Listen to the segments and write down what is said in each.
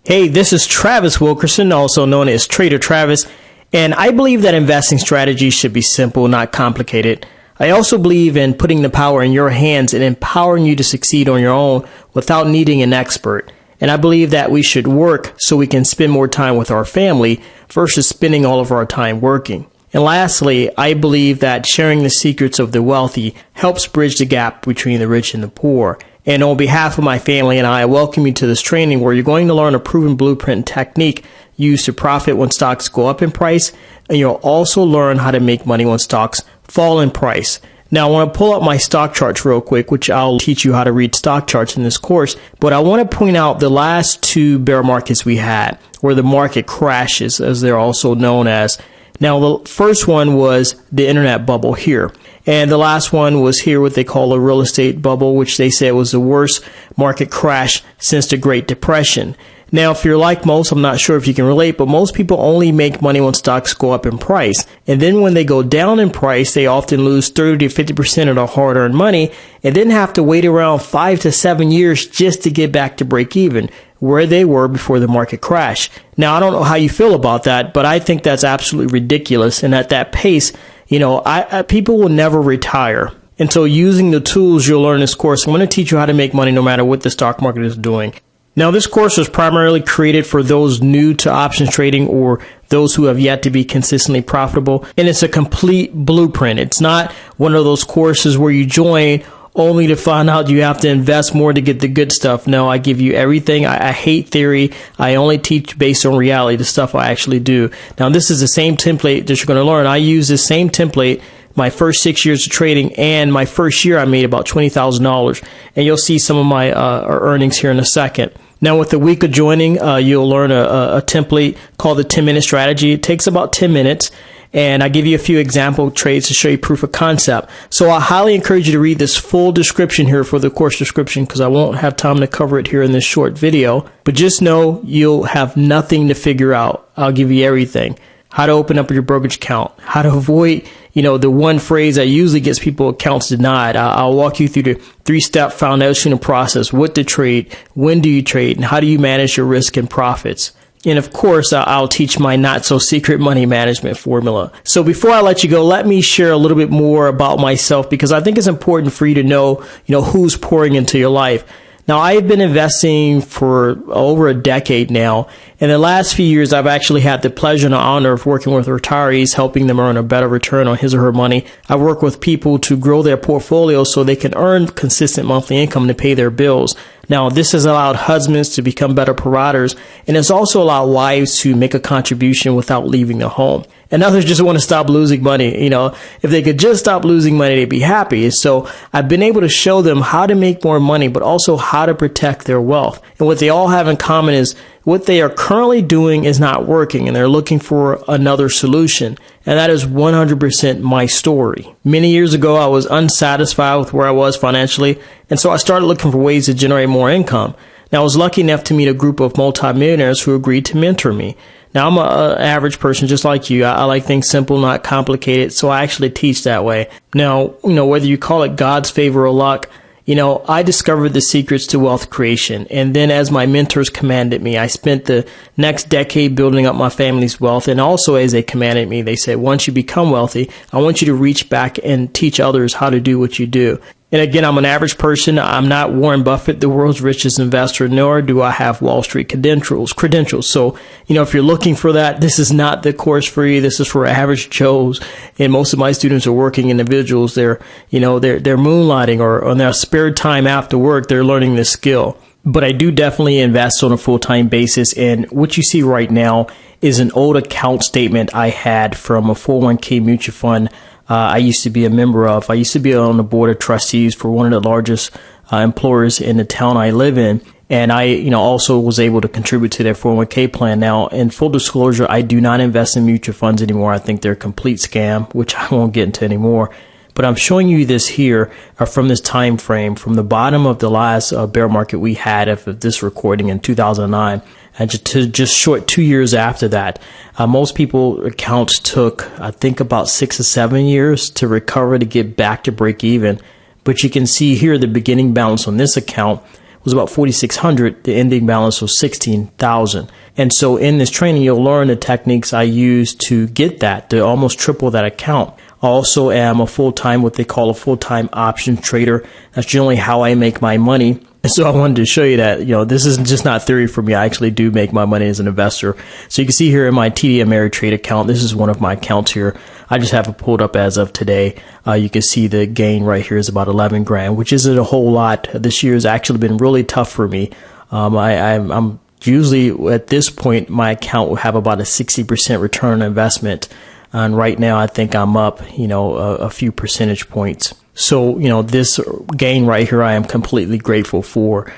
Hey, this is Travis Wilkerson, also known as Trader Travis, and I believe that investing strategies should be simple, not complicated. I also believe in putting the power in your hands and empowering you to succeed on your own without needing an expert. And I believe that we should work so we can spend more time with our family versus spending all of our time working. And lastly, I believe that sharing the secrets of the wealthy helps bridge the gap between the rich and the poor. And on behalf of my family and I welcome you to this training where you're going to learn a proven blueprint and technique used to profit when stocks go up in price. And you'll also learn how to make money when stocks fall in price. Now, I want to pull up my stock charts real quick, which I'll teach you how to read stock charts in this course. But I want to point out the last two bear markets we had, where the market crashes, as they're also known as. Now, the first one was the internet bubble here. And the last one was here, what they call a real estate bubble, which they say was the worst market crash since the Great Depression. Now, if you're like most, I'm not sure if you can relate, but most people only make money when stocks go up in price. And then when they go down in price, they often lose 30 to 50% of their hard-earned money and then have to wait around 5 to 7 years just to get back to break even, where they were before the market crash. Now, I don't know how you feel about that, but I think that's absolutely ridiculous. And at that pace, people will never retire. And so using the tools you'll learn in this course, I'm going to teach you how to make money no matter what the stock market is doing. Now, this course was primarily created for those new to options trading or those who have yet to be consistently profitable. And it's a complete blueprint. It's not one of those courses where you join only to find out you have to invest more to get the good stuff. No, I give you everything. I hate theory. I only teach based on reality, the stuff I actually do. Now, this is the same template that you're going to learn. I use this same template my first 6 years of trading, and my first year I made about $20,000. And you'll see some of my earnings here in a second. Now, with the week of joining, you'll learn a template called the 10-minute strategy. It takes about 10 minutes. And I give you a few example trades to show you proof of concept. So I highly encourage you to read this full description here for the course description because I won't have time to cover it here in this short video. But just know you'll have nothing to figure out. I'll give you everything. How to open up your brokerage account. How to avoid, the one phrase that usually gets people accounts denied. I'll walk you through the 3-step foundational process. What to trade, when do you trade, and how do you manage your risk and profits. And of course, I'll teach my not so secret money management formula. So before I let you go, let me share a little bit more about myself because I think it's important for you to know, who's pouring into your life. Now, I've been investing for over a decade now. In the last few years, I've actually had the pleasure and the honor of working with retirees, helping them earn a better return on his or her money. I work with people to grow their portfolio so they can earn consistent monthly income to pay their bills. Now, this has allowed husbands to become better providers, and it's also allowed wives to make a contribution without leaving the home. And others just want to stop losing money. If they could just stop losing money, they'd be happy. So I've been able to show them how to make more money, but also how to protect their wealth. And what they all have in common is what they are currently doing is not working, and they're looking for another solution. And that is 100% my story. Many years ago, I was unsatisfied with where I was financially, and so I started looking for ways to generate more income. Now, I was lucky enough to meet a group of multimillionaires who agreed to mentor me. Now, I'm an average person just like you. I like things simple, not complicated, so I actually teach that way. Now, whether you call it God's favor or luck, I discovered the secrets to wealth creation. And then as my mentors commanded me, I spent the next decade building up my family's wealth. And also as they commanded me, they said, once you become wealthy, I want you to reach back and teach others how to do what you do. And again, I'm an average person. I'm not Warren Buffett, the world's richest investor, nor do I have Wall Street credentials. So, if you're looking for that, this is not the course for you. This is for average Joes. And most of my students are working individuals. They're moonlighting or on their spare time after work, they're learning this skill. But I do definitely invest on a full-time basis. And what you see right now is an old account statement I had from a 401k mutual fund I used to be a member of. I used to be on the board of trustees for one of the largest employers in the town I live in. And I, also was able to contribute to their 401k plan. Now, in full disclosure, I do not invest in mutual funds anymore. I think they're a complete scam, which I won't get into anymore. But I'm showing you this here from this time frame, from the bottom of the last bear market we had of this recording in 2009. And just short 2 years after that, most people accounts took, I think, about 6 or 7 years to recover to get back to break even. But you can see here the beginning balance on this account was about 4,600. The ending balance was 16,000. And so in this training, you'll learn the techniques I use to get that, to almost triple that account. I also am a full-time, what they call a full-time option trader. That's generally how I make my money. And so I wanted to show you that, this is just not theory for me. I actually do make my money as an investor. So you can see here in my TD Ameritrade account, this is one of my accounts here. I just have it pulled up as of today. You can see the gain right here is about 11 grand, which isn't a whole lot. This year has actually been really tough for me. I'm usually at this point, my account will have about a 60% return on investment. And right now I think I'm up, a few percentage points. So, this gain right here, I am completely grateful for.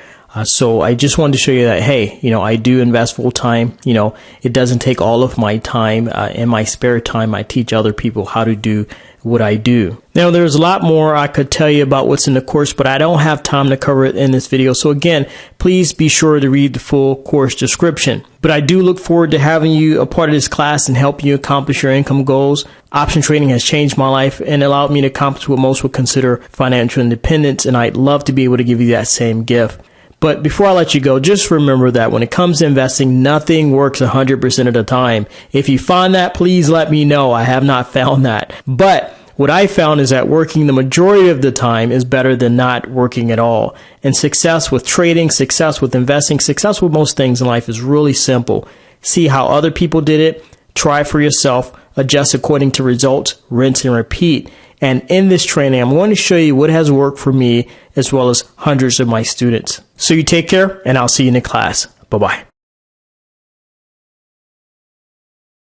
So I just wanted to show you that, hey, I do invest full time. It doesn't take all of my time. In my spare time, I teach other people how to do what I do. Now, there's a lot more I could tell you about what's in the course, but I don't have time to cover it in this video. So again, please be sure to read the full course description. But I do look forward to having you a part of this class and help you accomplish your income goals. Option trading has changed my life and allowed me to accomplish what most would consider financial independence, and I'd love to be able to give you that same gift. But before I let you go, just remember that when it comes to investing, nothing works 100% of the time. If you find that, please let me know. I have not found that. But what I found is that working the majority of the time is better than not working at all. And success with trading, success with investing, success with most things in life is really simple. See how other people did it, try for yourself, adjust according to results, rinse and repeat. And in this training, I'm going to show you what has worked for me as well as hundreds of my students. So you take care, and I'll see you in the class. Bye-bye.